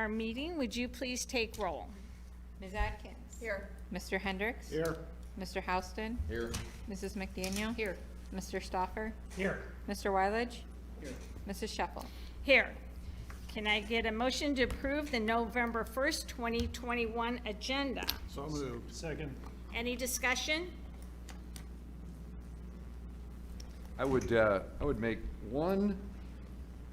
our meeting. Would you please take roll? Ms. Atkins. Here. Mr. Hendricks. Here. Mr. Houston. Here. Mrs. McDaniel. Here. Mr. Stauffer. Here. Mr. Weiledge. Here. Mrs. Sheffel. Here. Can I get a motion to approve the November 1st, 2021 agenda? So moved. Second. Any discussion? I would make one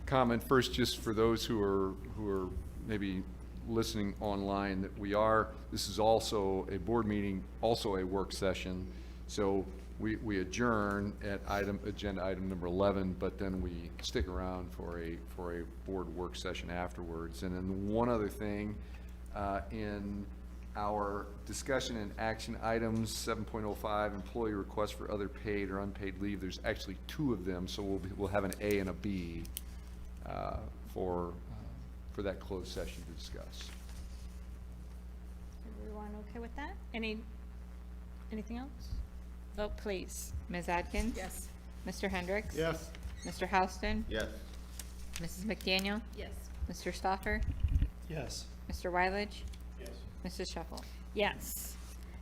comment first, just for those who are maybe listening online, that this is also a board meeting, also a work session. So we adjourn at agenda item number 11, but then we stick around for a board work session afterwards. And then one other thing, in our discussion and action items 7.05, employee requests for other paid or unpaid leave, there's actually two of them, so we'll have an A and a B for that closed session to discuss. Everyone okay with that? Anything else? Vote please. Ms. Atkins. Yes. Mr. Hendricks. Yes. Mr. Houston. Yes. Mrs. McDaniel. Yes. Mr. Stauffer. Yes. Mr. Weiledge. Yes. Mrs. Sheffel. Yes.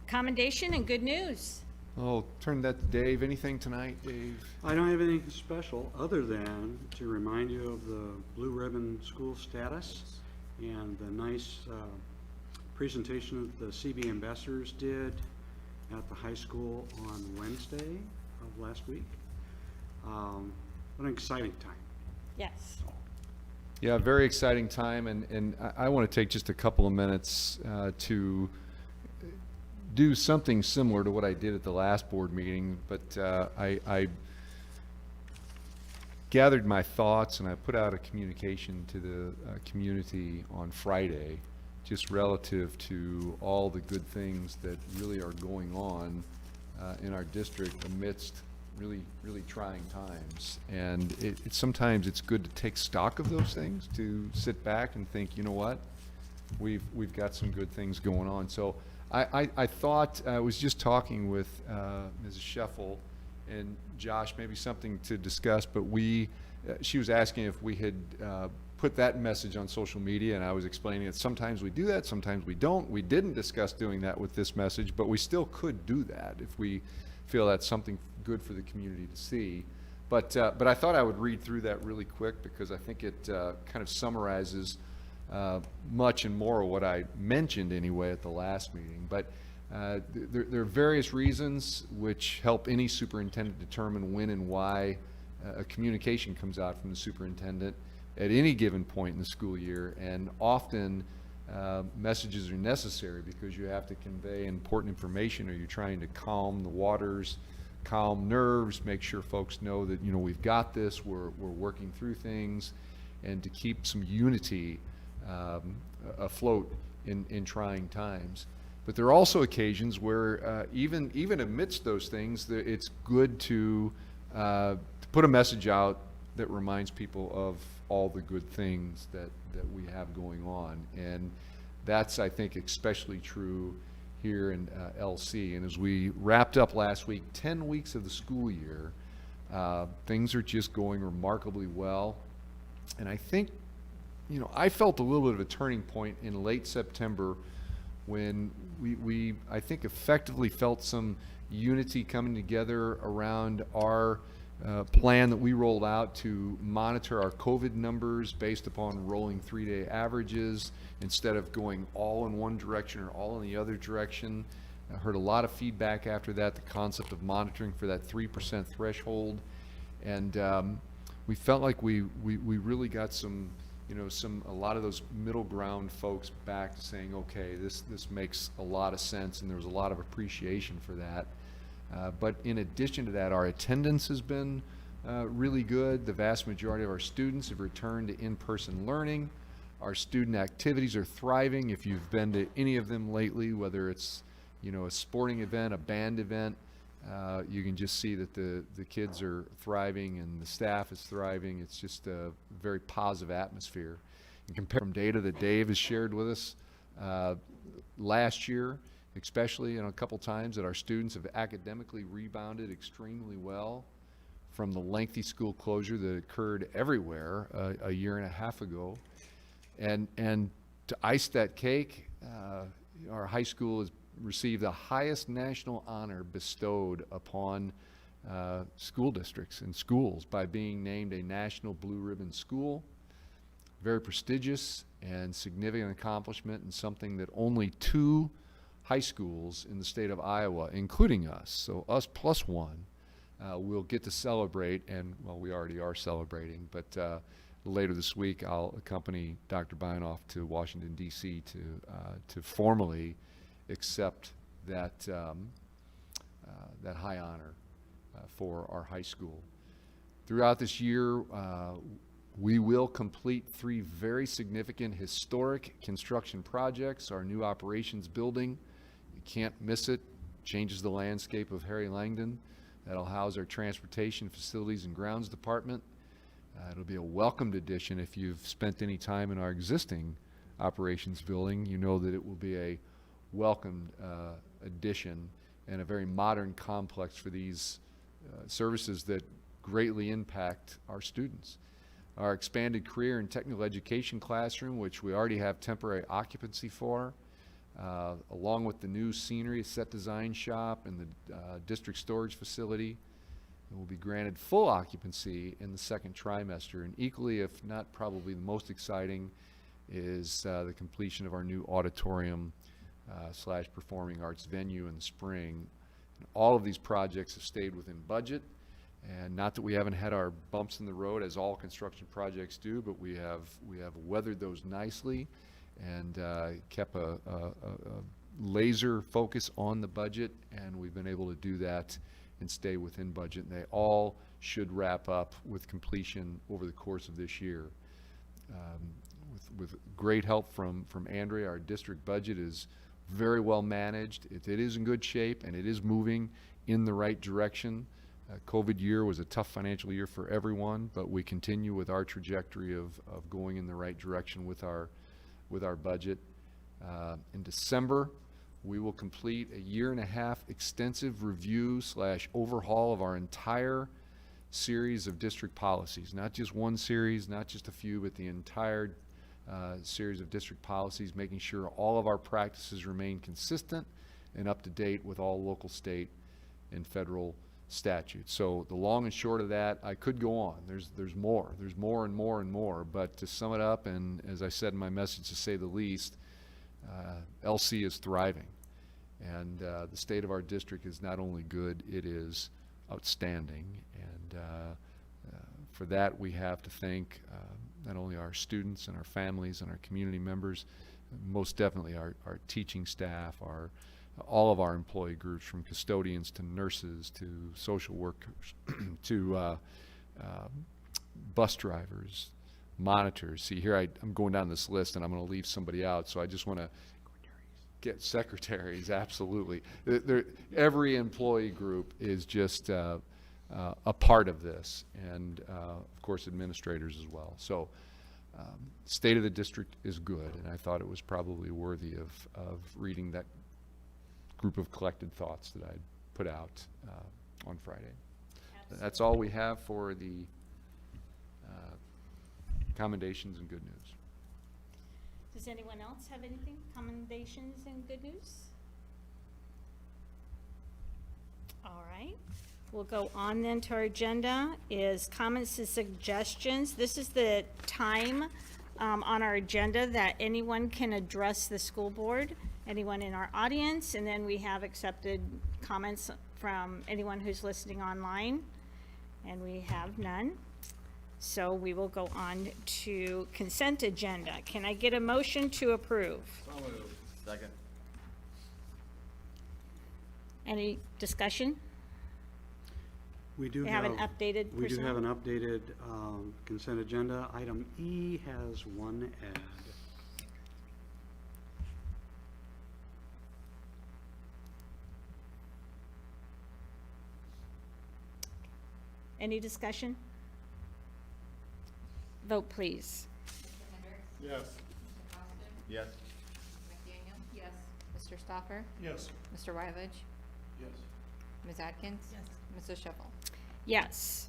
Commendation and good news. I'll turn that to Dave. Anything tonight, Dave? I don't have anything special other than to remind you of the Blue Ribbon School status and the nice presentation that the CB ambassadors did at the high school on Wednesday of last week. What an exciting time. Yes. Yeah, very exciting time, and I want to take just a couple of minutes to do something similar to what I did at the last board meeting, but I gathered my thoughts and I put out a communication to the community on Friday, just relative to all the good things that really are going on in our district amidst really trying times. And sometimes it's good to take stock of those things, to sit back and think, you know what, we've got some good things going on. So I thought, I was just talking with Mrs. Sheffel and Josh, maybe something to discuss, but she was asking if we had put that message on social media, and I was explaining that sometimes we do that, sometimes we don't. We didn't discuss doing that with this message, but we still could do that if we feel that's something good for the community to see. But I thought I would read through that really quick, because I think it kind of summarizes much and more of what I mentioned anyway at the last meeting. But there are various reasons which help any superintendent determine when and why a communication comes out from the superintendent at any given point in the school year, and often messages are necessary because you have to convey important information, or you're trying to calm the waters, calm nerves, make sure folks know that, you know, we've got this, we're working through things, and to keep some unity afloat in trying times. But there are also occasions where even amidst those things, it's good to put a message out that reminds people of all the good things that we have going on. And that's, I think, especially true here in LC. And as we wrapped up last week, 10 weeks of the school year, things are just going remarkably well. And I think, you know, I felt a little bit of a turning point in late September when we I think effectively felt some unity coming together around our plan that we rolled out to monitor our COVID numbers based upon rolling 3-day averages instead of going all in one direction or all in the other direction. I heard a lot of feedback after that, the concept of monitoring for that 3% threshold. And we felt like we really got some, you know, a lot of those middle ground folks back to saying, okay, this makes a lot of sense, and there was a lot of appreciation for that. But in addition to that, our attendance has been really good. The vast majority of our students have returned to in-person learning. Our student activities are thriving. If you've been to any of them lately, whether it's, you know, a sporting event, a band event, you can just see that the kids are thriving and the staff is thriving. It's just a very positive atmosphere. And compared from data that Dave has shared with us last year, especially in a couple times, that our students have academically rebounded extremely well from the lengthy school closure that occurred everywhere a year and a half ago. And to ice that cake, our high school has received the highest national honor bestowed upon school districts and schools by being named a National Blue Ribbon School. Very prestigious and significant accomplishment, and something that only 2 high schools in the state of Iowa, including us, so us plus 1, will get to celebrate. And well, we already are celebrating, but later this week I'll accompany Dr. Binoff to Washington, D.C. to formally accept that that high honor for our high school. Throughout this year, we will complete 3 very significant historic construction projects. Our new operations building, you can't miss it, changes the landscape of Harry Langdon. That'll house our transportation facilities and grounds department. It'll be a welcomed addition. If you've spent any time in our existing operations building, you know that it will be a welcomed addition and a very modern complex for these services that greatly impact our students. Our expanded career and technical education classroom, which we already have temporary occupancy for, along with the new scenery set design shop and the district storage facility, will be granted full occupancy in the 2nd trimester. And equally, if not probably the most exciting, is the completion of our new auditorium / performing arts venue in the spring. And all of these projects have stayed within budget, and not that we haven't had our bumps in the road, as all construction projects do, but we have weathered those nicely and kept a laser focus on the budget, and we've been able to do that and stay within budget. And they all should wrap up with completion over the course of this year. With great help from Andrea, our district budget is very well managed. It is in good shape, and it is moving in the right direction. COVID year was a tough financial year for everyone, but we continue with our trajectory of going in the right direction with our budget. In December, we will complete a 1.5-year extensive review / overhaul of our entire series of district policies. Not just one series, not just a few, but the entire series of district policies, making sure all of our practices remain consistent and up to date with all local, state, and federal statutes. So the long and short of that, I could go on. There's more and more and more, but to sum it up, and as I said in my message, to say the least, LC is thriving, and the state of our district is not only good, it is outstanding. And for that, we have to thank not only our students and our families and our community members, most definitely our teaching staff, all of our employee groups, from custodians to nurses to social workers to bus drivers, monitors. See, here I'm going down this list, and I'm going to leave somebody out, so I just want to get secretaries. Absolutely. Every employee group is just a part of this, and of course administrators as well. So state of the district is good, and I thought it was probably worthy of reading that group of collected thoughts that I put out on Friday. Absolutely. That's all we have for the commendations and good news. Does anyone else have anything? Commendations and good news? All right. We'll go on then to our agenda is comments and suggestions. This is the time on our agenda that anyone can address the school board, anyone in our audience, and then we have accepted comments from anyone who's listening online, and we have none. So we will go on to consent agenda. Can I get a motion to approve? So moved. Second. Any discussion? We do We have an updated We do have personnel? an updated consent agenda. Item E has one add. Any discussion? Vote, please. Yes. Yes. McDaniel? Yes. Mr. Stoffer? Yes. Mr. Rylage? Yes. Ms. Atkins? Yes. Mrs. Shuffle? Yes.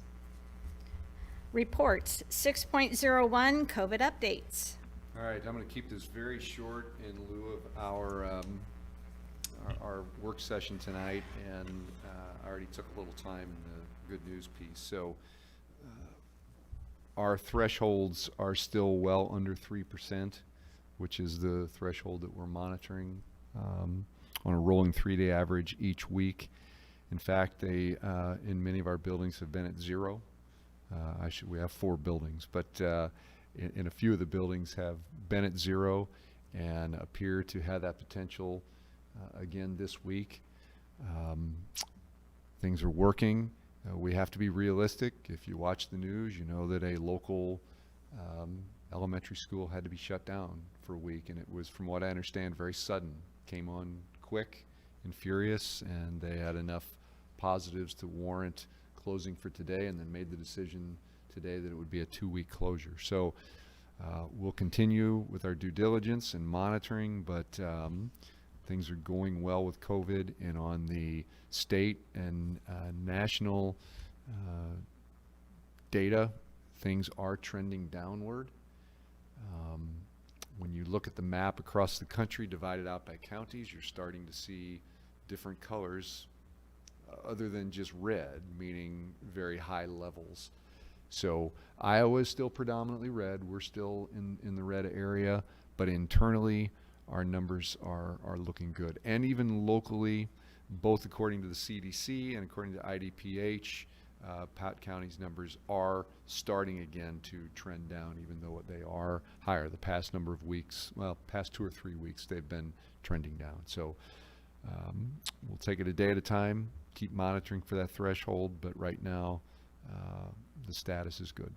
Reports, 6.01, COVID updates. All right, I'm going to keep this very short in lieu of our work session tonight, and I already took a little time in the good news piece. So our thresholds are still well under 3%, which is the threshold that we're monitoring on a rolling 3-day average each week. In fact, they in many of our buildings have been at 0. We have 4 buildings, but in a few of the buildings have been at 0 and appear to have that potential again this week. Things are working. We have to be realistic. If you watch the news, you know that a local elementary school had to be shut down for a week, and it was, from what I understand, very sudden. Came on quick and furious, and they had enough positives to warrant closing for today, and then made the decision today that it would be a 2-week closure. So we'll continue with our due diligence and monitoring, but things are going well with COVID, and on the state and national data, things are trending downward. When you look at the map across the country divided out by counties, you're starting to see different colors other than just red, meaning very high levels. So Iowa is still predominantly red. We're still in the red area, but internally our numbers are looking good. And even locally, both according to the CDC and according to IDPH, Pat County's numbers are starting again to trend down, even though they are higher. The past number of weeks, well, past 2 or 3 weeks, they've been trending down. So we'll take it a day at a time, keep monitoring for that threshold, but right now the status is good.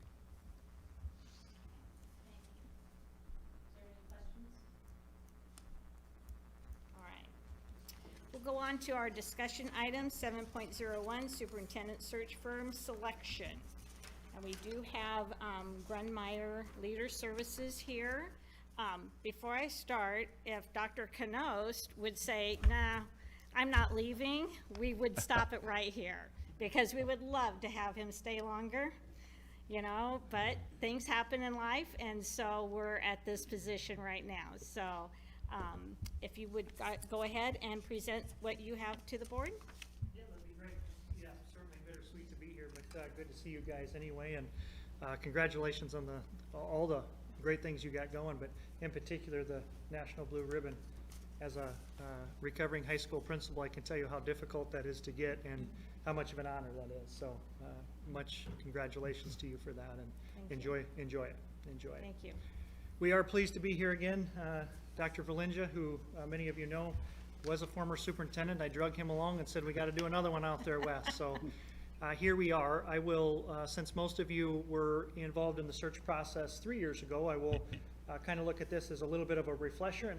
Go on to our discussion item 7.01, superintendent search firm selection. And we do have Grunmeyer Leader Services here. Before I start, if Dr. Knost would say, nah, I'm not leaving, we would stop it right here, because we would love to have him stay longer, you know, but things happen in life, and so we're at this position right now. So if you would go ahead and present what you have to the board. Yeah, that'd be great. Yeah, certainly bittersweet to be here, but good to see you guys anyway. And congratulations on all the great things you got going, but in particular the National Blue Ribbon. As a recovering high school principal, I can tell you how difficult that is to get and how much of an honor that is. So much congratulations to you for that, and enjoy it. Enjoy it. Thank you. We are pleased to be here again. Dr. Valinja, who many of you know, was a former superintendent. I drug him along and said, we got to do another one out there west. So here we are. I will, since most of you were involved in the search process 3 years ago, I will kind of look at this as a little bit of a refresher,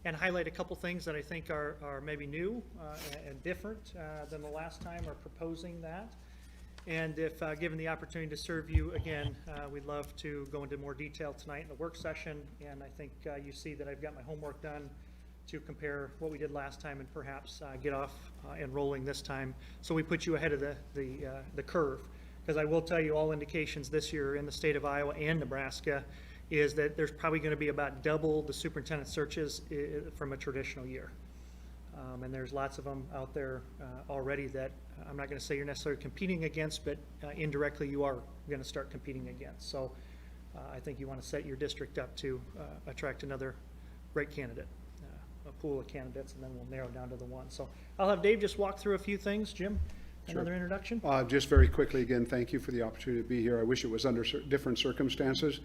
and highlight a couple things that I think are maybe new and different than the last time, or proposing that. And if given the opportunity to serve you again, we'd love to go into more detail tonight in the work session. And I think you see that I've got my homework done to compare what we did last time, and perhaps get off and rolling this time, so we put you ahead of the curve. Because I will tell you, all indications this year in the state of Iowa and Nebraska is that there's probably going to be about double the superintendent searches from a traditional year. And there's lots of them out there already that I'm not going to say you're necessarily competing against, but indirectly you are going to start competing against. So I think you want to set your district up to attract another great candidate, a pool of candidates, and then we'll narrow down to the one. So I'll have Dave just walk through a few things. Jim, another introduction? Just very quickly, again, thank you for the opportunity to be here. I wish it was under different circumstances.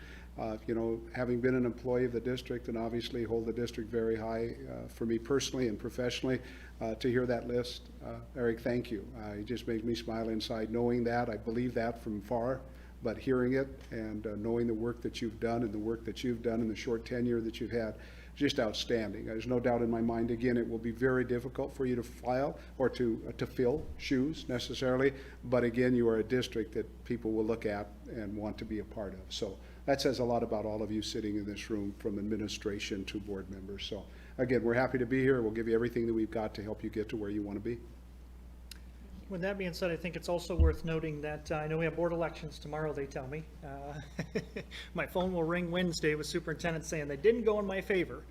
You know, having been an employee of the district and obviously hold the district very high for me personally and professionally, to hear that list, Eric, thank you. It just made me smile inside knowing that. I believe that from far, but hearing it and knowing the work that you've done and the work that you've done in the short tenure that you've had, just outstanding. There's no doubt in my mind, again, it will be very difficult for you to file or to fill shoes necessarily, but again, you are a district that people will look at and want to be a part of. So that says a lot about all of you sitting in this room, from administration to board members. So again, we're happy to be here. We'll give you everything that we've got to help you get to where you want to be. With that being said, I think it's also worth noting that I know we have board elections tomorrow, they tell me. My phone will ring Wednesday with superintendents saying they didn't go in my favor,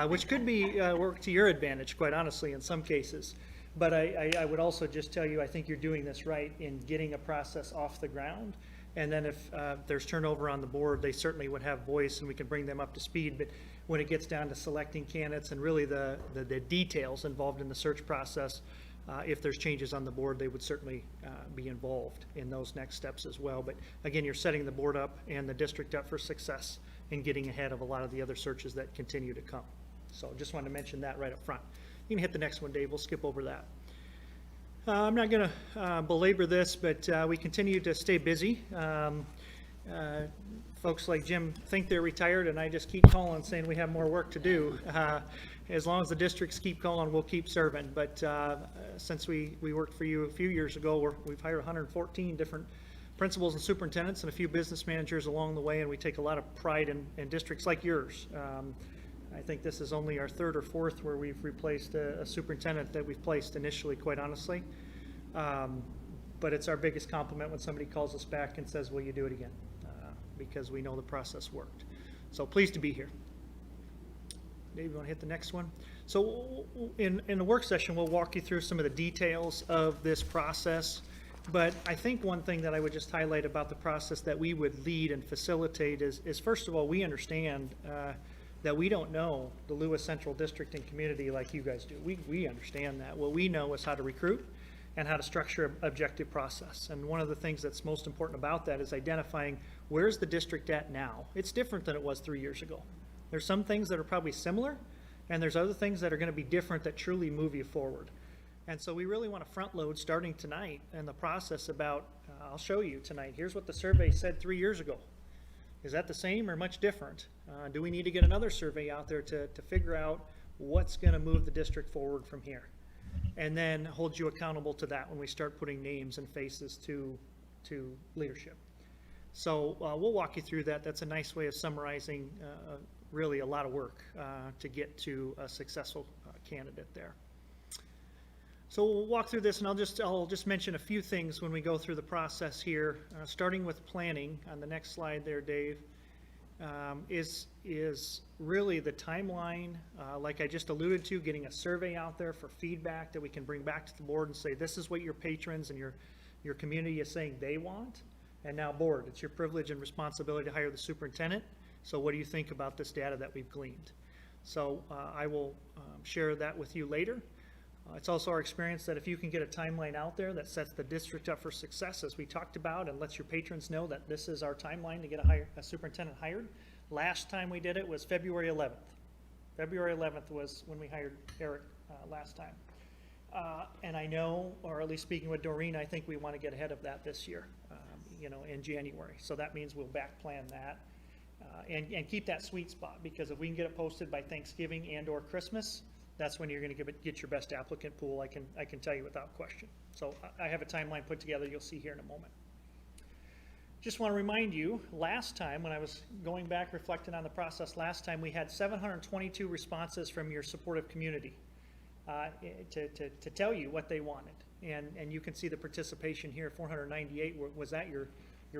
which could be work to your advantage, quite honestly, in some cases. But I would also just tell you, I think you're doing this right in getting a process off the ground. And then if there's turnover on the board, they certainly would have voice and we can bring them up to speed. But when it gets down to selecting candidates and really the details involved in the search process, if there's changes on the board, they would certainly be involved in those next steps as well. But again, you're setting the board up and the district up for success in getting ahead of a lot of the other searches that continue to come. So just wanted to mention that right up front. You can hit the next one, Dave. We'll skip over that. I'm not going to belabor this, but we continue to stay busy. Folks like Jim think they're retired, and I just keep calling saying we have more work to do. As long as the districts keep calling, we'll keep serving. But since we worked for you a few years ago, we've hired 114 different principals and superintendents and a few business managers along the way, and we take a lot of pride in districts like yours. I think this is only our third or fourth where we've replaced a superintendent that we've placed initially, quite honestly. But it's our biggest compliment when somebody calls us back and says, will you do it again? Because we know the process worked. So pleased to be here. Dave, you want to hit the next one? So in the work session, we'll walk you through some of the details of this process. But I think one thing that I would just highlight about the process that we would lead and facilitate is first of all, we understand that we don't know the Lewis Central District and community like you guys do. We understand that. What we know is how to recruit and how to structure an objective process. And one of the things that's most important about that is identifying where's the district at now. It's different than it was 3 years ago. There's some things that are probably similar, and there's other things that are going to be different that truly move you forward. And so we really want to front load starting tonight and the process about, I'll show you tonight, here's what the survey said 3 years ago. Is that the same or much different? Do we need to get another survey out there to figure out what's going to move the district forward from here? And then hold you accountable to that when we start putting names and faces to leadership. So we'll walk you through that. That's a nice way of summarizing really a lot of work to get to a successful candidate there. So we'll walk through this, and I'll just mention a few things when we go through the process here, starting with planning on the next slide there, Dave, is really the timeline, like I just alluded to, getting a survey out there for feedback that we can bring back to the board and say, this is what your patrons and your community is saying they want. And now board, it's your privilege and responsibility to hire the superintendent. So what do you think about this data that we've gleaned? So I will share that with you later. It's also our experience that if you can get a timeline out there that sets the district up for success, as we talked about, and lets your patrons know that this is our timeline to get a superintendent hired. Last time we did it was February 11th. February 11th was when we hired Eric last time. And I know, or at least speaking with Doreen, I think we want to get ahead of that this year, in January. So that means we'll back plan that and keep that sweet spot, because if we can get it posted by Thanksgiving and or Christmas, that's when you're going to get your best applicant pool, I can tell you without question. So I have a timeline put together you'll see here in a moment. Just want to remind you, last time when I was going back reflecting on the process last time, we had 722 responses from your supportive community to tell you what they wanted. And you can see the participation here, 498 was at your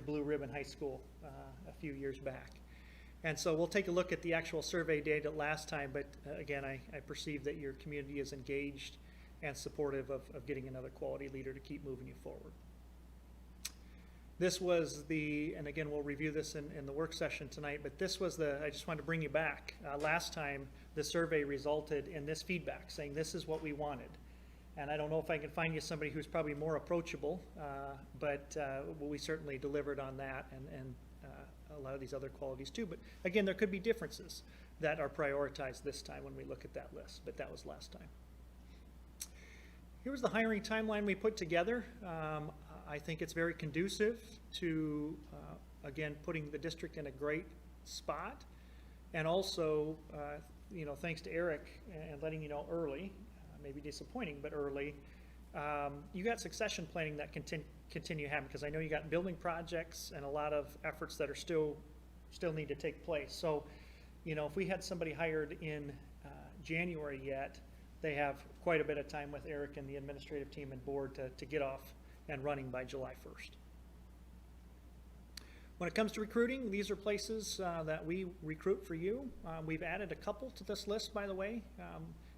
Blue Ribbon High School a few years back. And so we'll take a look at the actual survey data last time, but again, I perceive that your community is engaged and supportive of getting another quality leader to keep moving you forward. This was and again, we'll review this in the work session tonight, but this was I just wanted to bring you back. Last time, the survey resulted in this feedback, saying this is what we wanted. And I don't know if I can find you somebody who's probably more approachable, but we certainly delivered on that and a lot of these other qualities too. But again, there could be differences that are prioritized this time when we look at that list, but that was last time. Here was the hiring timeline we put together. I think it's very conducive to, again, putting the district in a great spot. And also, thanks to Eric and letting you know early, maybe disappointing, but early, you got succession planning that continue happening, because I know you got building projects and a lot of efforts that are still need to take place. So, if we had somebody hired in January yet, they have quite a bit of time with Eric and the administrative team and board to get off and running by July 1st. When it comes to recruiting, these are places that we recruit for you. We've added a couple to this list, by the way.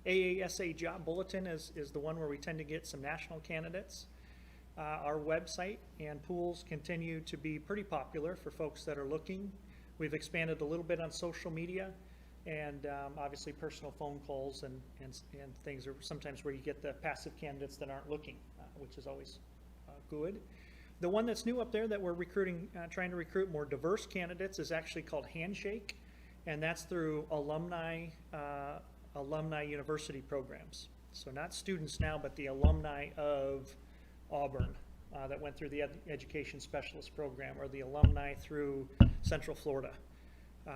AASA Job Bulletin is the one where we tend to get some national candidates. Our website and pools continue to be pretty popular for folks that are looking. We've expanded a little bit on social media, and obviously personal phone calls and things are sometimes where you get the passive candidates that aren't looking, which is always good. The one that's new up there that we're recruiting, trying to recruit more diverse candidates is actually called Handshake, and that's through alumni university programs. So not students now, but the alumni of Auburn that went through the education specialist program, or the alumni through Central Florida.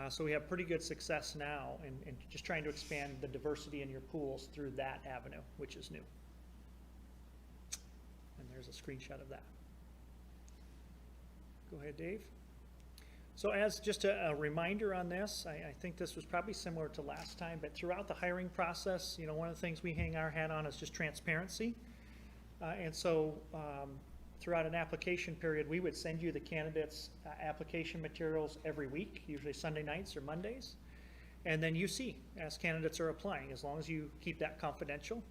So we have pretty good success now in just trying to expand the diversity in your pools through that avenue, which is new. And there's a screenshot of that. Go ahead, Dave. So as just a reminder on this, I think this was probably similar to last time, but throughout the hiring process, you know, one of the things we hang our hat on is just transparency. And so throughout an application period, we would send you the candidates' application materials every week, usually Sunday nights or Mondays. And then you see as candidates are applying, as long as you keep that confidential.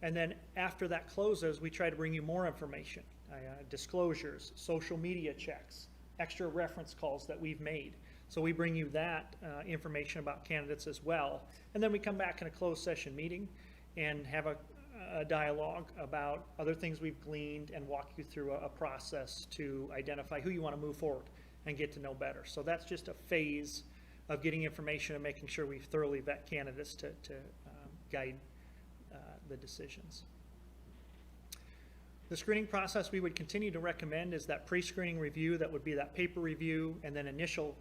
And then after that closes, we try to bring you more information, disclosures, social media checks, extra reference calls that we've made. So we bring you that information about candidates as well. And then we come back in a closed session meeting and have a dialogue about other things we've gleaned and walk you through a process to identify who you want to move forward and get to know better. So that's just a phase of getting information and making sure we thoroughly vet candidates to guide the decisions. The screening process we would continue to recommend is that pre-screening review. That would be that paper review, and then initial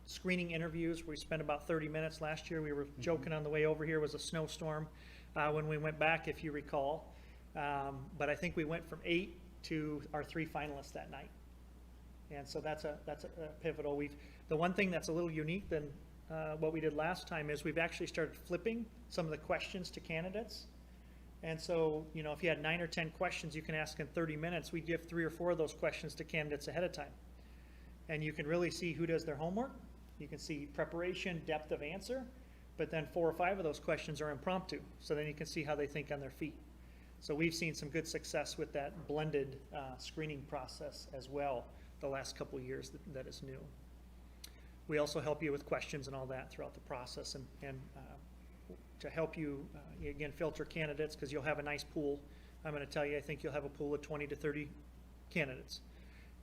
screening interviews. We spent about 30 minutes last year. We were joking on the way over here was a snowstorm when we went back, if you recall. But I think we went from 8 to our 3 finalists that night. And so that's a pivotal. The one thing that's a little unique than what we did last time is we've actually started flipping some of the questions to candidates. And so, you know, if you had 9 or 10 questions you can ask in 30 minutes, we give 3 or 4 of those questions to candidates ahead of time. And you can really see who does their homework. You can see preparation, depth of answer, but then 4 or 5 of those questions are impromptu. So then you can see how they think on their feet. So we've seen some good success with that blended screening process as well the last couple of years that is new. We also help you with questions and all that throughout the process, and to help you, again, filter candidates, because you'll have a nice pool. I'm going to tell you, I think you'll have a pool of 20 to 30 candidates.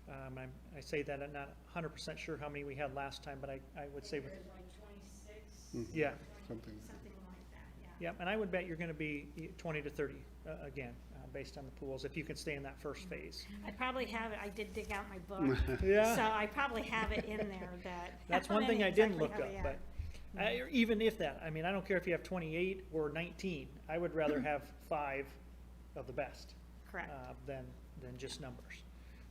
I say that I'm not 100% sure how many we had last time, but I would say, There's like 26. yeah. Something. Something like that, yeah. Yeah, and I would bet you're going to be 20 to 30 again, based on the pools, if you can stay in that first phase. I probably have it, I did dig out my book. Yeah. So I probably have it in there that. That's one thing I didn't look exactly up, how they but even if that, I mean, I don't care if you have 28 or 19. I would rather have 5 of the best. Correct. Than just numbers.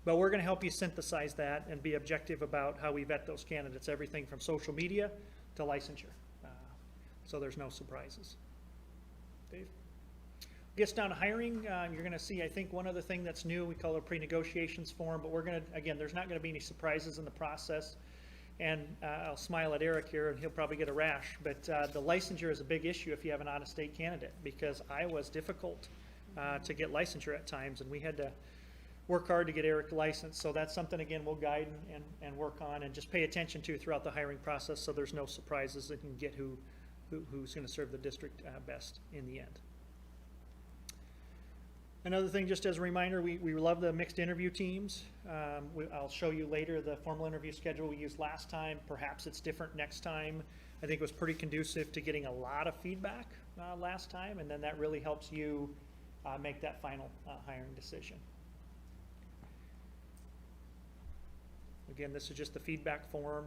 But we're going to help you synthesize that and be objective about how we vet those candidates, everything from social media to licensure. So there's no surprises. Dave? Gets down to hiring, you're going to see, I think, one other thing that's new, we call it a pre-negotiations form, but we're going to, again, there's not going to be any surprises in the process. And I'll smile at Eric here, and he'll probably get a rash, but the licensure is a big issue if you have an out-of-state candidate, because Iowa's difficult to get licensure at times, and we had to work hard to get Eric licensed. So that's something, again, we'll guide and work on and just pay attention to throughout the hiring process, so there's no surprises, and you can get who's going to serve the district best in the end. Another thing, just as a reminder, we love the mixed interview teams. I'll show you later the formal interview schedule we used last time. Perhaps it's different next time. I think it was pretty conducive to getting a lot of feedback last time, and then that really helps you make that final hiring decision. Again, this is just the feedback form.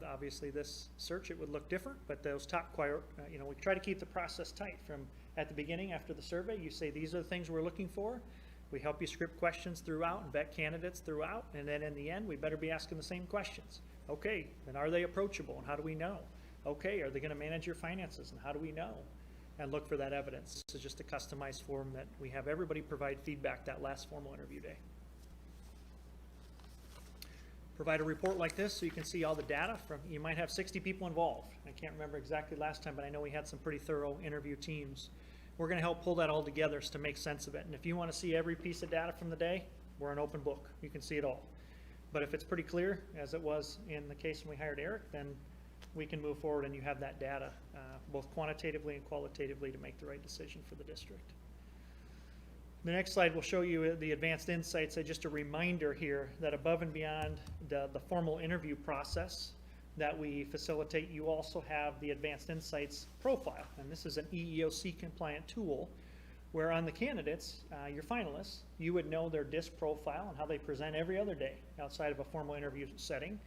Obviously, this search, it would look different, but those top, we try to keep the process tight. From at the beginning, after the survey, you say these are the things we're looking for. We help you script questions throughout and vet candidates throughout, and then in the end, we better be asking the same questions. Okay, then are they approachable, and how do we know? Okay, are they going to manage your finances, and how do we know? and look for that evidence. This is just a customized form that we have everybody provide feedback that last formal interview day. Provide a report like this so you can see all the data from, you might have 60 people involved. I can't remember exactly last time, but I know we had some pretty thorough interview teams. We're gonna help pull that all together to make sense of it. And if you wanna see every piece of data from the day, we're an open book. You can see it all. But if it's pretty clear, as it was in the case when we hired Eric, then we can move forward and you have that data, both quantitatively and qualitatively, to make the right decision for the district. The next slide will show you the advanced insights. Just a reminder here that above and beyond the formal interview process that we facilitate, you also have the advanced insights profile. And this is an EEOC compliant tool where on the candidates, your finalists, you would know their DISC profile and how they present every other day outside of a formal interview setting,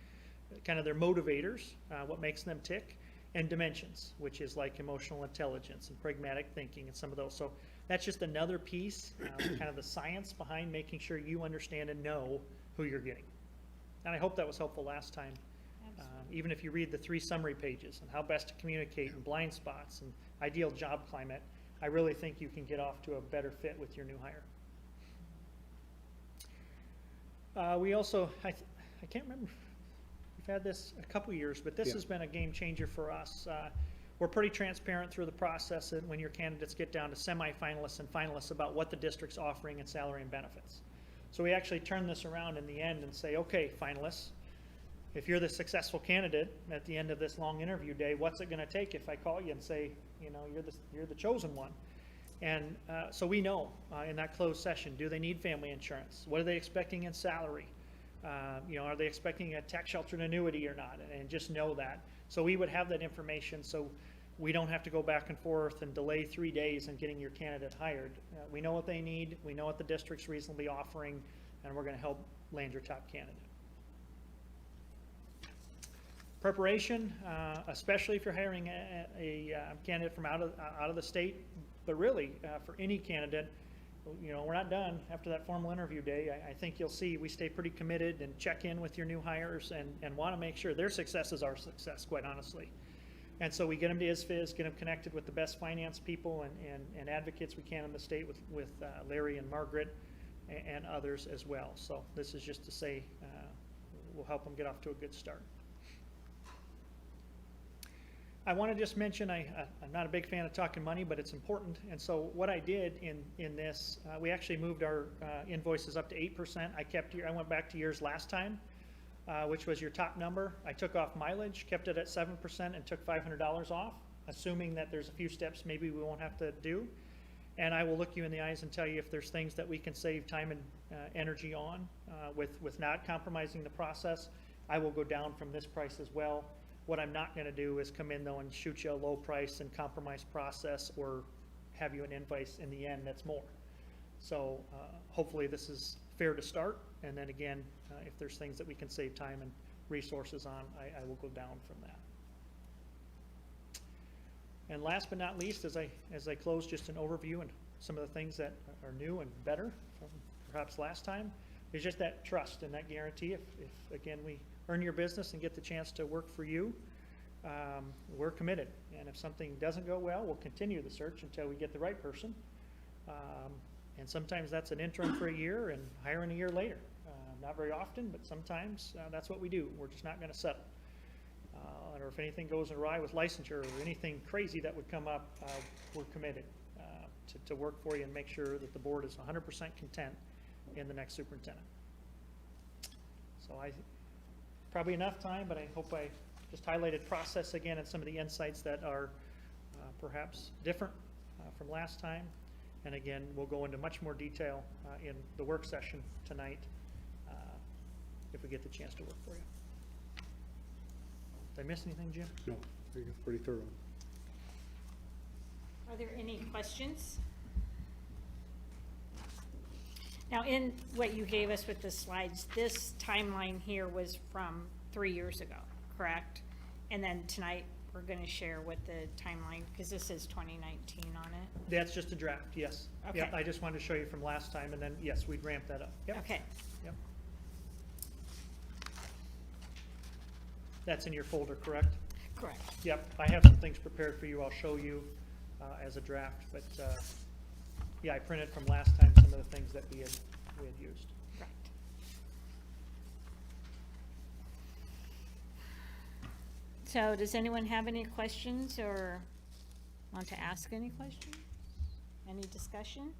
kind of their motivators, what makes them tick, and dimensions, which is like emotional intelligence and pragmatic thinking and some of those. So that's just another piece, kind of the science behind making sure you understand and know who you're getting. And I hope that was helpful last time. Even if you read the 3 summary pages and how best to communicate and blind spots and ideal job climate, I really think you can get off to a better fit with your new hire. We also, I can't remember, we've had this a couple years, but this Yeah. has been a game changer for us. We're pretty transparent through the process and when your candidates get down to semifinalists and finalists about what the district's offering in salary and benefits. So we actually turn this around in the end and say, okay, finalists, if you're the successful candidate at the end of this long interview day, what's it gonna take if I call you and say, you know, you're the chosen one? And so we know in that closed session, do they need family insurance? What are they expecting in salary? You know, are they expecting a tax sheltered annuity or not? And just know that. So we would have that information so we don't have to go back and forth and delay 3 days in getting your candidate hired. We know what they need, we know what the district's reasonably offering, and we're gonna help land your top candidate. Preparation, especially if you're hiring a candidate from out of the state, but really for any candidate, you know, we're not done after that formal interview day. I think you'll see we stay pretty committed and check in with your new hires and want to make sure their success is our success, quite honestly. And so we get them to ISFIS, get them connected with the best finance people and advocates we can in the state with Larry and Margaret and others as well. So this is just to say we'll help them get off to a good start. I want to just mention, I'm not a big fan of talking money, but it's important. And so what I did in this, we actually moved our invoices up to 8%. I went back to yours last time, which was your top number. I took off mileage, kept it at 7%, and took $500 off, assuming that there's a few steps maybe we won't have to do. And I will look you in the eyes and tell you if there's things that we can save time and energy on with not compromising the process. I will go down from this price as well. What I'm not going to do is come in though and shoot you a low price and compromise process or have you an invoice in the end that's more. So hopefully this is fair to start, and then again, if there's things that we can save time and resources on, I will go down from that. And last but not least, as I close, just an overview and some of the things that are new and better from perhaps last time, is just that trust and that guarantee. If again, we earn your business and get the chance to work for you, we're committed. And if something doesn't go well, we'll continue the search until we get the right person. And sometimes that's an interim for a year and hiring a year later. Not very often, but sometimes that's what we do. We're just not going to settle. Or if anything goes awry with licensure or anything crazy that would come up, we're committed to work for you and make sure that the board is 100% content in the next superintendent. So probably enough time, but I hope I just highlighted process again and some of the insights that are perhaps different from last time. And again, we'll go into much more detail in the work session tonight if we get the chance to work for you. Did I miss anything, Jim? No, I think it's pretty thorough. Are there any questions? Now, in what you gave us with the slides, this timeline here was from 3 years ago, correct? And then tonight, we're going to share what the timeline, because this is 2019 on it. That's just a draft, yes. Okay. Yep, I just wanted to show you from last time, and then, yes, we'd ramp that up. Yep. Okay. Yep. That's in your folder, correct? Correct. Yep, I have some things prepared for you. I'll show you as a draft, but, yeah, I printed from last time some of the things that we had used. Right. So does anyone have any questions or want to ask any questions? Any discussion?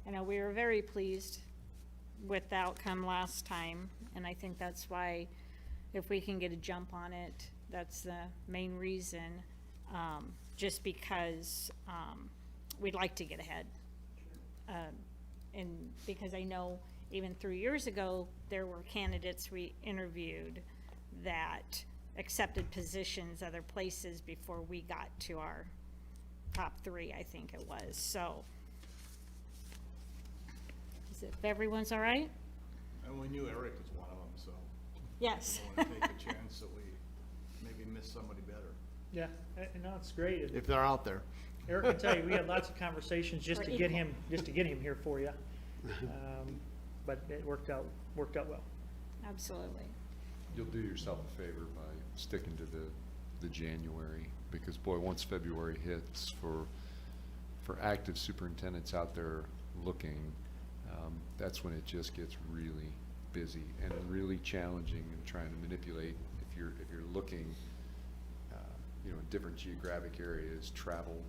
I know we were very pleased with the outcome last time, and I think that's why if we can get a jump on it, that's the main reason, just because we'd like to get ahead. And because I know even 3 years ago, there were candidates we interviewed that accepted positions other places before we got to our top 3, I think it was, so. If everyone's all right? And we knew Eric was one of them, so Yes. we don't want to take a chance that we maybe miss somebody better. Yeah, and no, it's great. If they're out there. Eric can tell you, we had lots of conversations just We're to get equal. him here for you. But it worked out well. Absolutely. You'll do yourself a favor by sticking to the January, because boy, once February hits for active superintendents out there looking, that's when it just gets really busy and really challenging and trying to manipulate. If you're looking, in different geographic areas, travel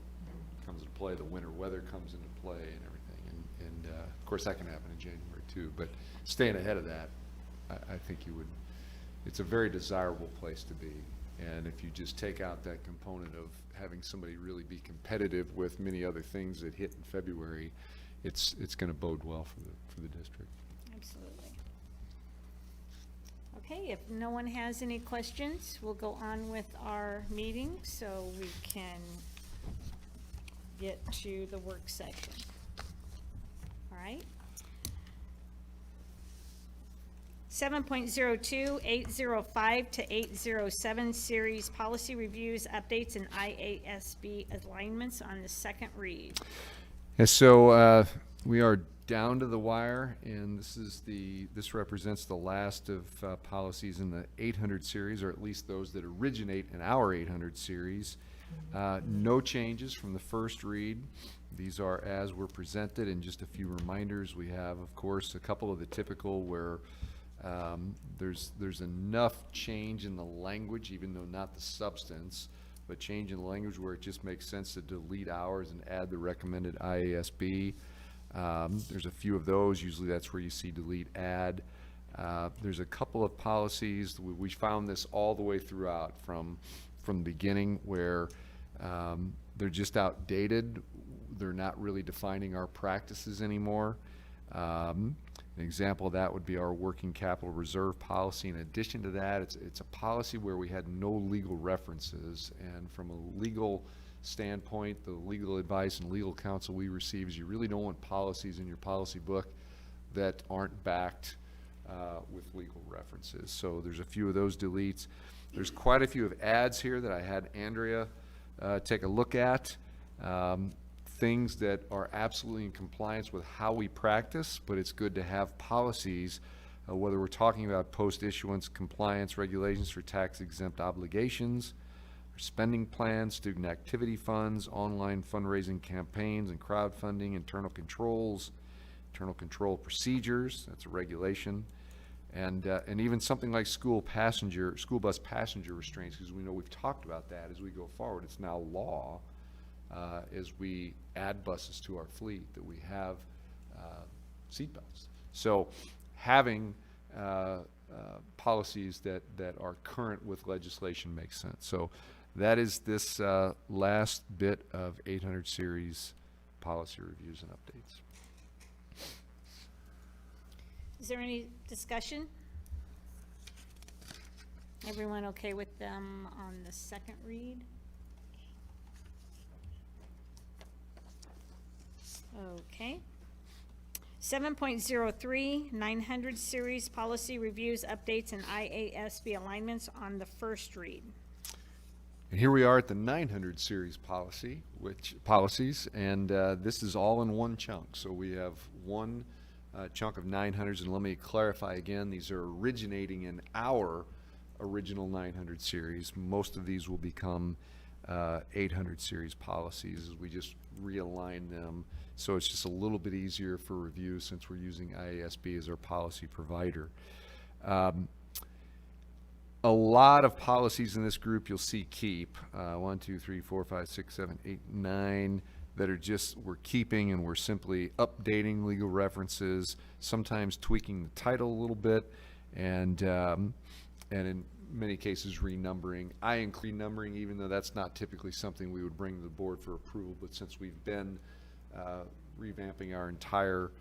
comes into play, the winter weather comes into play and everything. And of course that can happen in January too, but staying ahead of that, I think it's a very desirable place to be. And if you just take out that component of having somebody really be competitive with many other things that hit in February, it's going to bode well for the district. Absolutely. Okay, if no one has any questions, we'll go on with our meeting so we can get to the work session. All right? 7.02, 805 to 807 series policy reviews, updates, and IASB alignments on the second read. And so we are down to the wire, and this represents the last of policies in the 800 series, or at least those that originate in our 800 series. No changes from the first read. These are as were presented, and just a few reminders. We have, of course, a couple of the typical where there's enough change in the language, even though not the substance, but change in the language where it just makes sense to delete hours and add the recommended IASB. There's a few of those. Usually that's where you see delete, add. There's a couple of policies. We found this all the way throughout from the beginning where they're just outdated. They're not really defining our practices anymore. An example of that would be our working capital reserve policy. In addition to that, it's a policy where we had no legal references, and from a legal standpoint, the legal advice and legal counsel we receive is you really don't want policies in your policy book that aren't backed with legal references. So there's a few of those deletes. There's quite a few of adds here that I had Andrea take a look at. Things that are absolutely in compliance with how we practice, but it's good to have policies, whether we're talking about post-issuance compliance regulations for tax-exempt obligations, or spending plans, student activity funds, online fundraising campaigns and crowdfunding, internal controls, internal control procedures, that's a regulation, and even something like school bus passenger restraints, because we know we've talked about that as we go forward. It's now law. As we add buses to our fleet, that we have seatbelts. So having policies that are current with legislation makes sense. So that is this last bit of 800 series policy reviews and updates. Is there any discussion? Everyone okay with them on the second read? Okay. 7.03, 900 series policy reviews, updates, and IASB alignments on the first read. And here we are at the 900 series policies, and this is all in one chunk. So we have one chunk of 900s, and let me clarify again, these are originating in our original 900 series. Most of these will become 800 series policies, is we just realign them. So it's just a little bit easier for review since we're using IASB as our policy provider. A lot of policies in this group you'll see keep, 1, 2, 3, 4, 5, 6, 7, 8, 9, that are just, we're keeping and we're simply updating legal references, sometimes tweaking the title a little bit, and in many cases renumbering. I include numbering, even though that's not typically something we would bring to the board for approval, but since we've been revamping our entire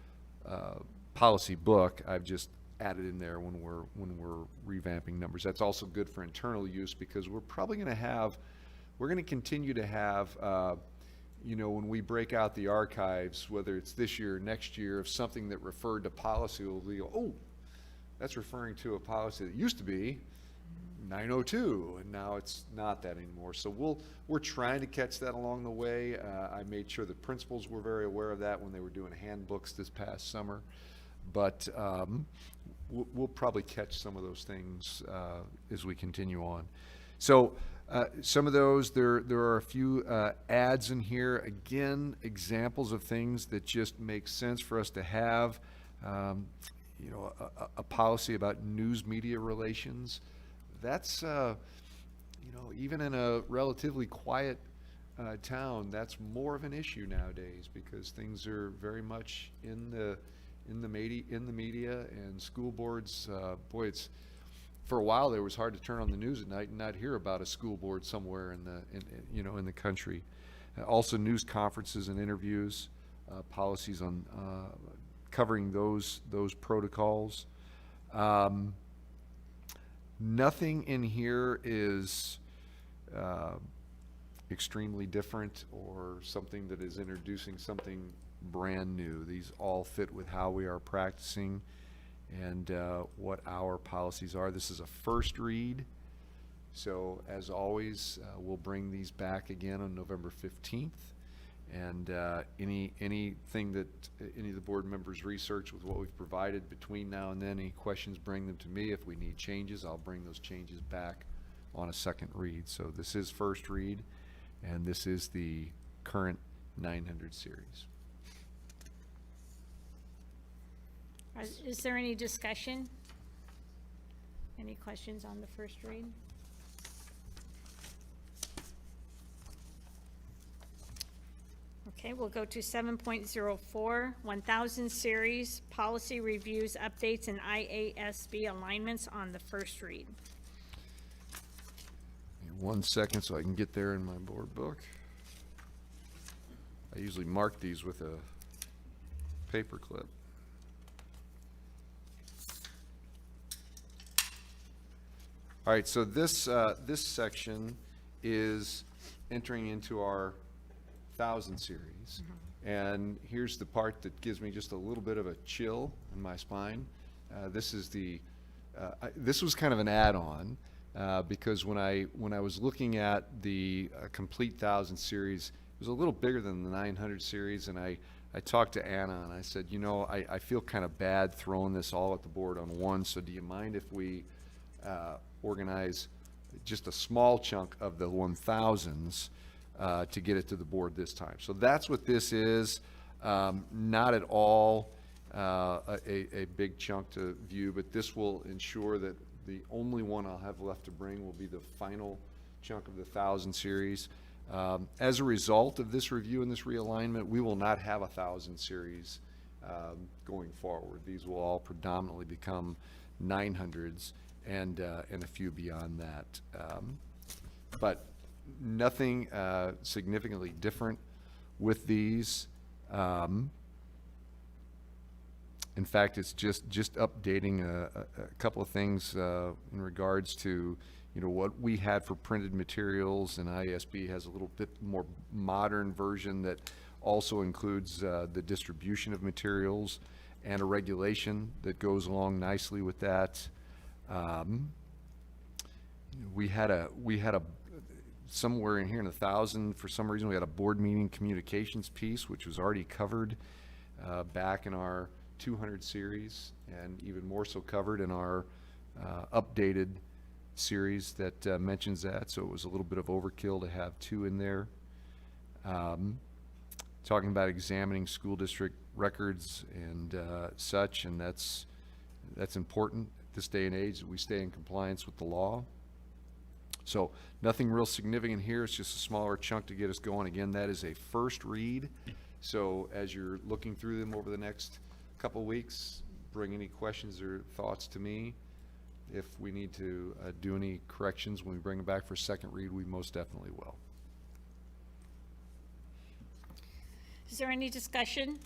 policy book, I've just added in there when we're revamping numbers. That's also good for internal use because we're probably going to continue to have when we break out the archives, whether it's this year or next year, of something that referred to policy, we'll go, oh, that's referring to a policy that used to be 902, and now it's not that anymore. So we're trying to catch that along the way. I made sure the principals were very aware of that when they were doing handbooks this past summer. But we'll probably catch some of those things as we continue on. So some of those, there are a few ads in here. Again, examples of things that just make sense for us to have. A policy about news media relations. That's, even in a relatively quiet town, that's more of an issue nowadays because things are very much in the media, and school boards. For a while there, it was hard to turn on the news at night and not hear about a school board somewhere in the country. Also, news conferences and interviews, policies on covering those protocols. Nothing in here is extremely different or something that is introducing something brand new. These all fit with how we are practicing and what our policies are. This is a first read, so as always, we'll bring these back again on November 15th. And anything that any of the board members research with what we've provided between now and then, any questions, bring them to me. If we need changes, I'll bring those changes back on a second read. So this is first read, and this is the current 900 series. Is there any discussion? Any questions on the first read? Okay, we'll go to 7.04, 1000 series, policy reviews, updates, and IASB alignments on the first read. 1 second so I can get there in my board book. I usually mark these with a paper clip. All right, so this section is entering into our 1000 series, and here's the part that gives me just a little bit of a chill in my spine. This was kind of an add-on because when I was looking at the complete 1000 series, it was a little bigger than the 900 series, and I talked to Anna and I said, I feel kind of bad throwing this all at the board on one, so do you mind if we organize just a small chunk of the 1000s to get it to the board this time? So that's what this is. Not at all a big chunk to view, but this will ensure that the only one I'll have left to bring will be the final chunk of the 1000 series. As a result of this review and this realignment, we will not have a 1000 series going forward. These will all predominantly become 900s and a few beyond that. But nothing significantly different with these. In fact, it's just updating a couple of things in regards to what we had for printed materials, and IASB has a little bit more modern version that also includes the distribution of materials and a regulation that goes along nicely with that. We had a somewhere in here in 1000, for some reason we had a board meeting communications piece, which was already covered back in our 200 series, and even more so covered in our updated series that mentions that, so it was a little bit of overkill to have 2 in there. Talking about examining school district records and such, and that's important at this day and age, that we stay in compliance with the law. So nothing real significant here. It's just a smaller chunk to get us going. Again, that is a first read. So as you're looking through them over the next couple weeks, bring any questions or thoughts to me. If we need to do any corrections when we bring them back for second read, we most definitely will. Is there any discussion?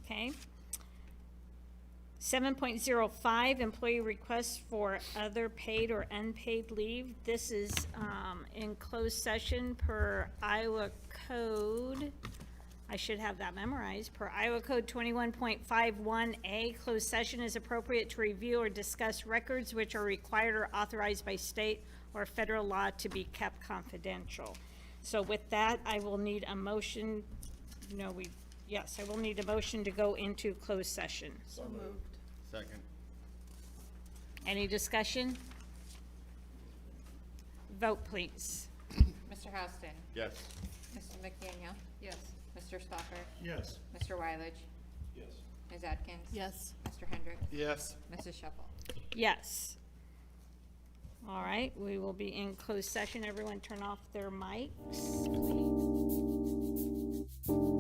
Okay. 7.05, employee requests for other paid or unpaid leave. This is in closed session per Iowa Code. I should have that memorized. Per Iowa Code 21.51A, closed session is appropriate to review or discuss records which are required or authorized by state or federal law to be kept confidential. So with that, I will need a motion. Yes, I will need a motion to go into closed session. So moved. Second. Any discussion? Vote, please. Mr. Houston? Yes. Mr. McDaniel? Yes. Mr. Stoffer? Yes. Mr. Wyledge? Yes. Ms. Atkins? Yes. Mr. Hendricks? Yes. Mrs. Shuffle? Yes. All right, we will be in closed session. Everyone turn off their mics, please. Vote.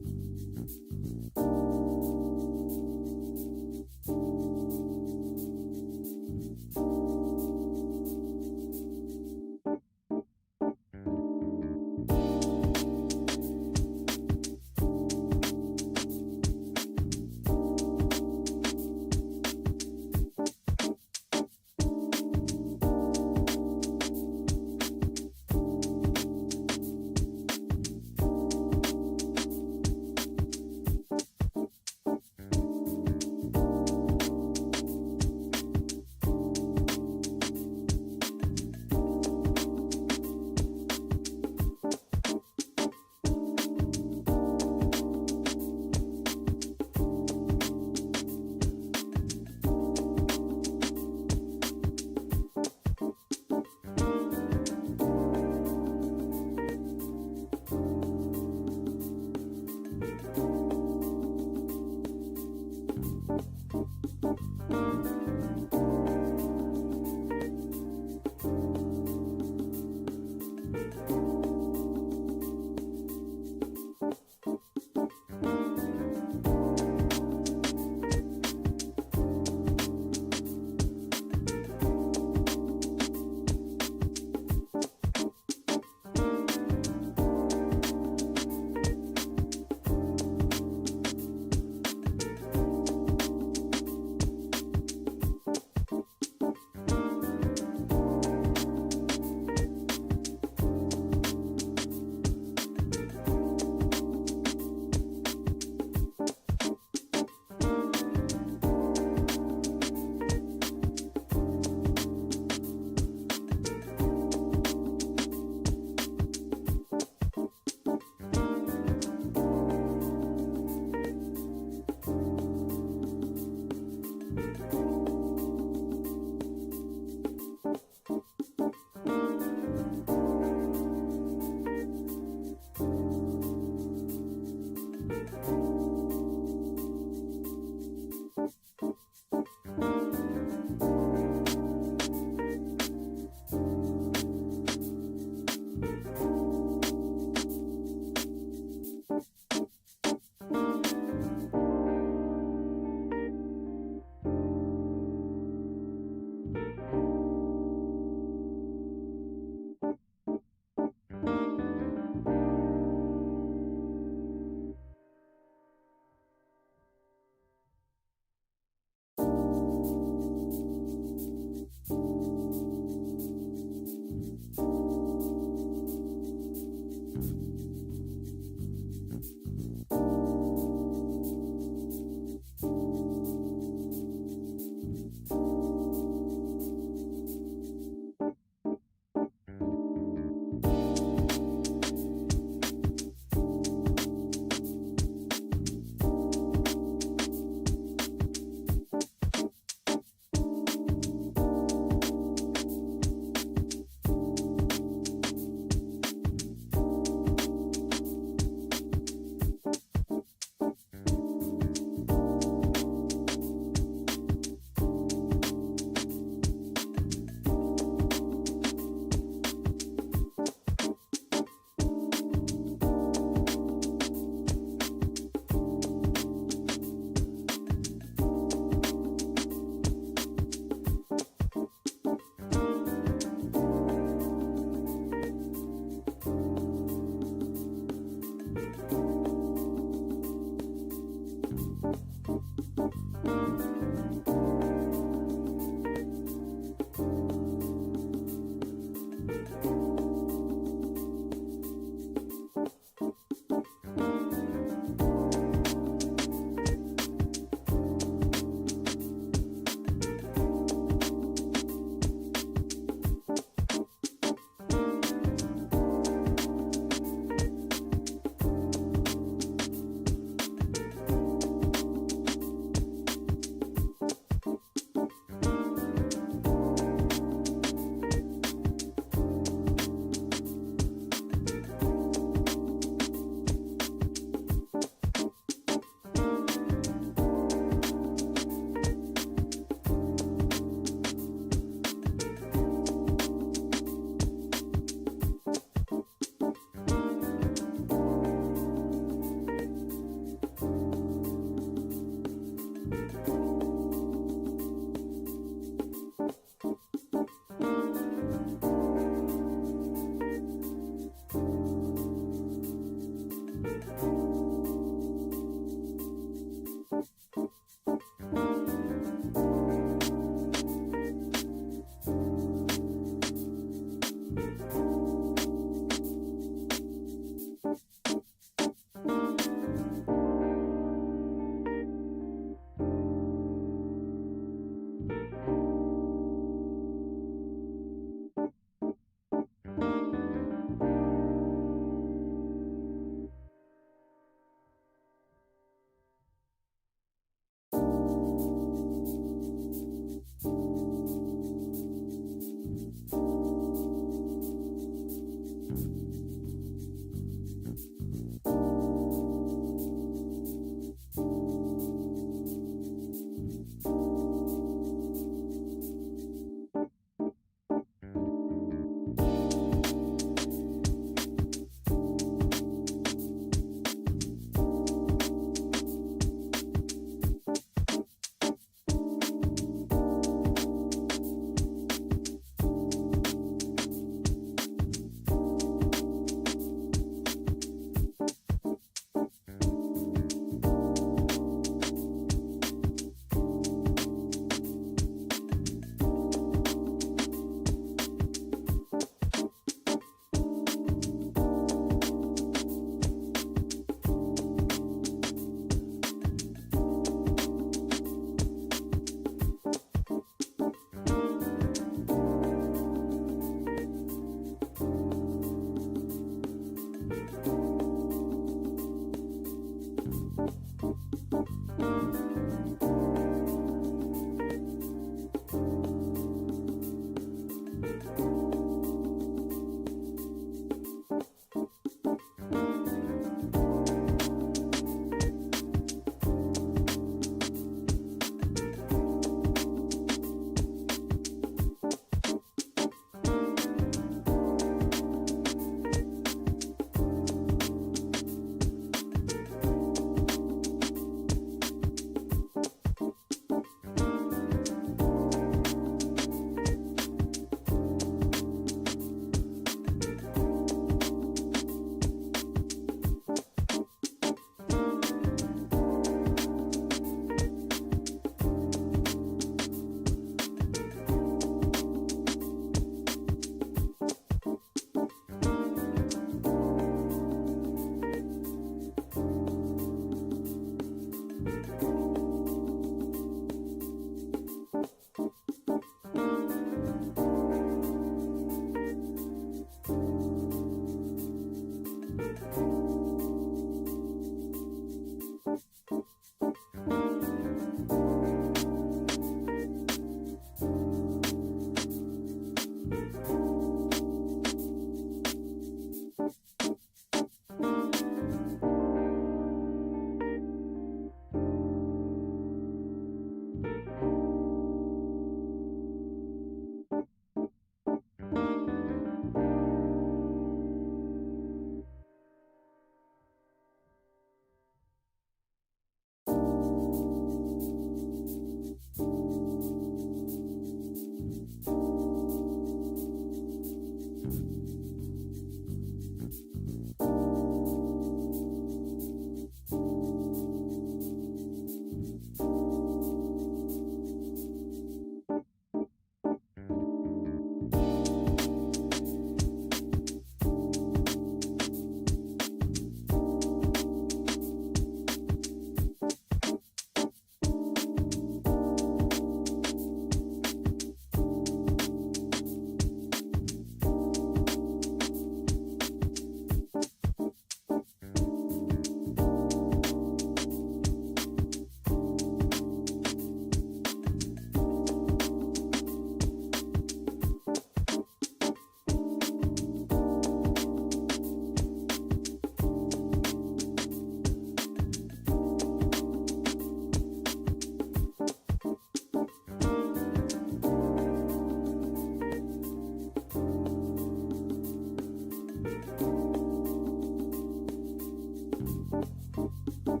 Okay.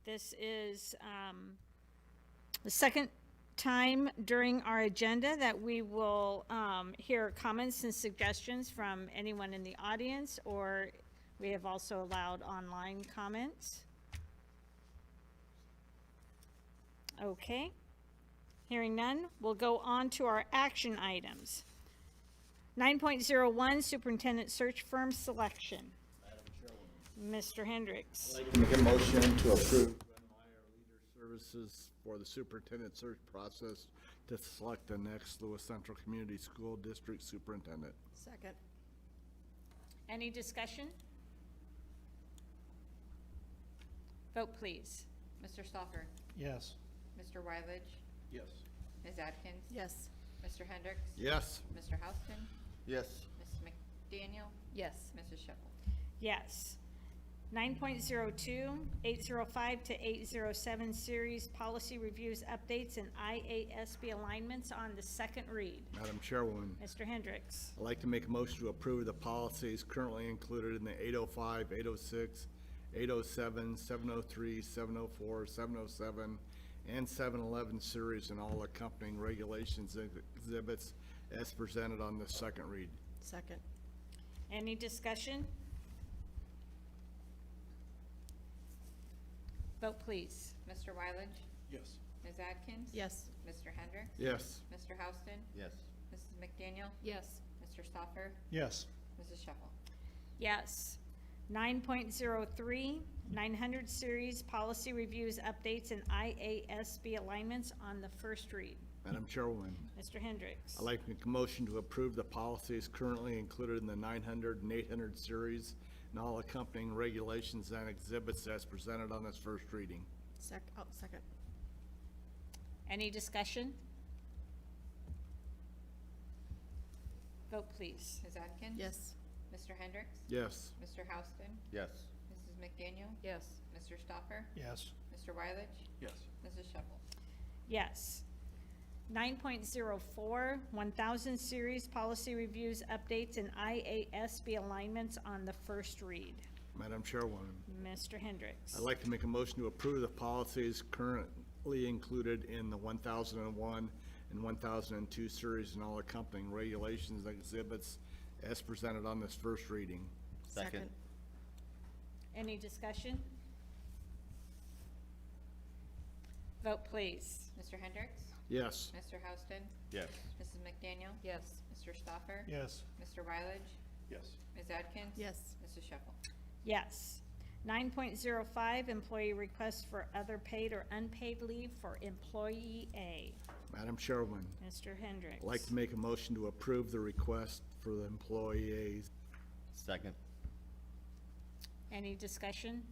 This is the second time during our agenda that we will hear comments and suggestions from anyone in the audience, or we have also allowed online comments. Okay. Hearing none, we'll go on to our action items. 9.01 Superintendent Search Firm Selection. Mr. Hendricks. I'd like to make a motion to approve Glenn Meyer Leader Services for the superintendent search process to select the next Lewis Central Community School District Superintendent. Second. Any discussion? Vote, please. Mr. Stoffer? Yes. Mr. Wyledge? Yes. Ms. Atkins? Yes. Mr. Hendricks? Yes. Mr. Houston? Yes. Mrs. McDaniel? Yes. Mrs. Shepherd? Yes. 9.02, 805 to 807 series policy reviews, updates, and IASB alignments on the second read. Madam Chairwoman, Mr. Hendricks. I'd like to make a motion to approve the policies currently included in the 805, 806, 807, 703, 704, 707, and 711 series and all accompanying regulations and exhibits as presented on the second read. Second. Any discussion? Vote, please. Mr. Wyledge? Yes. Ms. Atkins? Yes. Mr. Hendricks? Yes. Mr. Houston? Yes. Mrs. McDaniel? Yes. Mr. Stoffer? Yes. Mrs. Shepherd? Yes. 9.03, 900 series policy reviews, updates, and IASB alignments on the first read. Madam Chairwoman, Mr. Hendricks. I'd like to make a motion to approve the policies currently included in the 900 and 800 series and all accompanying regulations and exhibits as presented on this first reading. Second. Any discussion? Vote, please. Ms. Atkins? Yes. Mr. Hendricks? Yes. Mr. Houston? Yes. Mrs. McDaniel? Yes. Mr. Stoffer? Yes. Mr. Wyledge? Yes. Mrs. Shepherd? Yes. 9.04, 1000 series policy reviews, updates, and IASB alignments on the first read. Madam Chairwoman, Mr. Hendricks. I'd like to make a motion to approve the policies currently included in the 1001 and 1002 series and all accompanying regulations and exhibits as presented on this first reading. Second. Any discussion? Vote, please. Mr. Hendricks? Yes. Mr. Houston? Yes. Mrs. McDaniel? Yes. Mr. Stoffer? Yes. Mr. Wyledge? Yes. Ms. Atkins? Yes. Mrs. Sheffield? Yes. 9.05, employee requests for other paid or unpaid leave for employee A. Madam Chairwoman, Mr. Hendricks. I'd like to make a motion to approve the request for the employees. Second. Any discussion?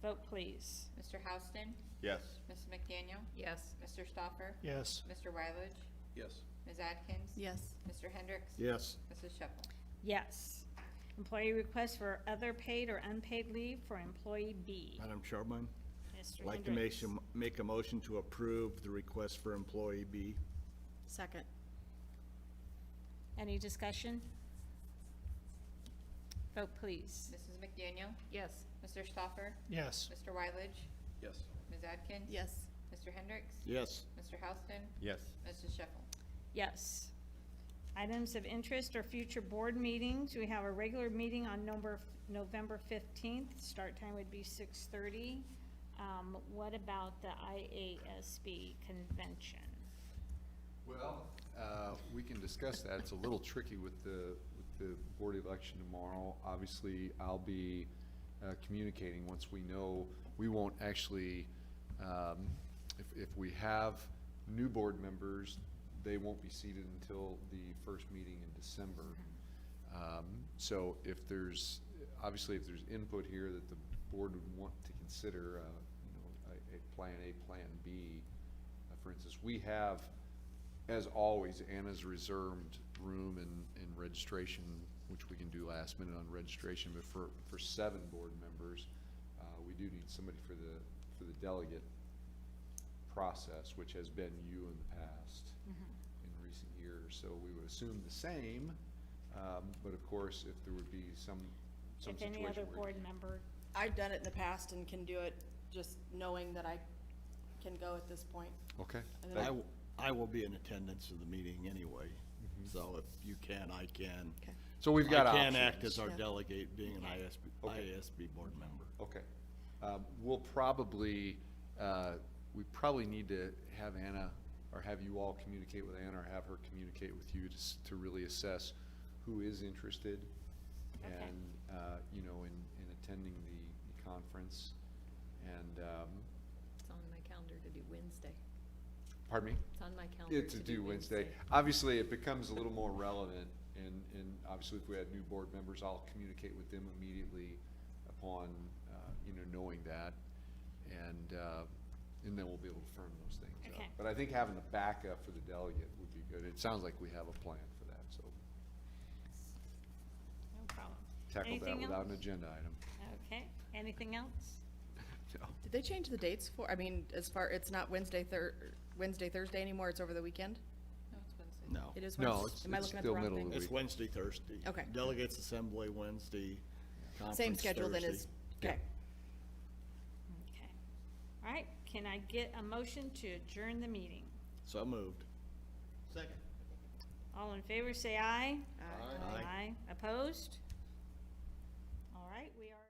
Vote, please. Mr. Houston? Yes. Mrs. McDaniel? Yes. Mr. Stoffer? Yes. Mr. Rylage? Yes. Ms. Atkins? Yes. Mr. Hendricks? Yes. Mrs. Sheffield? Yes. Employee request for other paid or unpaid leave for employee B. Madam Chairwoman, Mr. I'd like to Hendricks. make a motion to approve the request for employee B. Second. Any discussion? Vote, please. Mrs. McDaniel? Yes. Mr. Stoffer? Yes. Mr. Rylage? Yes. Ms. Atkins? Yes. Mr. Hendricks? Yes. Mr. Houston? Yes. Mrs. Sheffield? Yes. Items of interest or future board meetings. We have a regular meeting on November 15th. Start time would be 6:30. What about the IASB convention? Well, we can discuss that. It's a little tricky with the board election tomorrow. Obviously, I'll be communicating once we know. We won't actually, if we have new board members, they won't be seated until the first meeting in December. So if there's, obviously, if there's input here that the board would want to consider, a plan A, plan B, for instance, we have, as always, Anna's reserved room in registration, which we can do last minute on registration, but for 7 board members, we do need somebody for the delegate process, which has been you in the past in recent years. So we would assume the same, but of course, if there would be some If situation any other where board member, I've done it in the past and can do it just knowing that I can go at this point. Okay. And then I will be in attendance of the meeting anyway, so if you can, I can. Okay. So we've got I options. can act as our Yeah. delegate, being an Okay. IASB board member. Okay. We'll probably, we probably need to have Anna, or have you all communicate with Anna, or have her communicate with you to really assess who is interested Okay. and, in attending the conference. And, It's on my calendar to do Wednesday. pardon me? It's on my calendar It's a due Wednesday. Obviously, it becomes a little more relevant, and obviously, if we had new board members, I'll communicate with them immediately upon, knowing that, and then we'll be able to firm those things up. Okay. But I think having the backup for the delegate would be good. It sounds like we have a plan for that, so no problem. tackle that Anything without an else? agenda item. Okay, anything else? No. Did they change the dates for, I mean, as far, it's not Wednesday, Thursday anymore, it's over the weekend? No, it's Wednesday. No. It is No, Wednesday? it's- Am I it's looking at the still wrong middle thing? of the It's week. Wednesday, Thursday. Okay. Delegates Assembly Wednesday, conference Same schedule then as, Thursday. okay. Okay. All right, can I get a motion to adjourn the meeting? So moved. Second. All in favor, say aye. Aye. Aye. Opposed? All right, we are.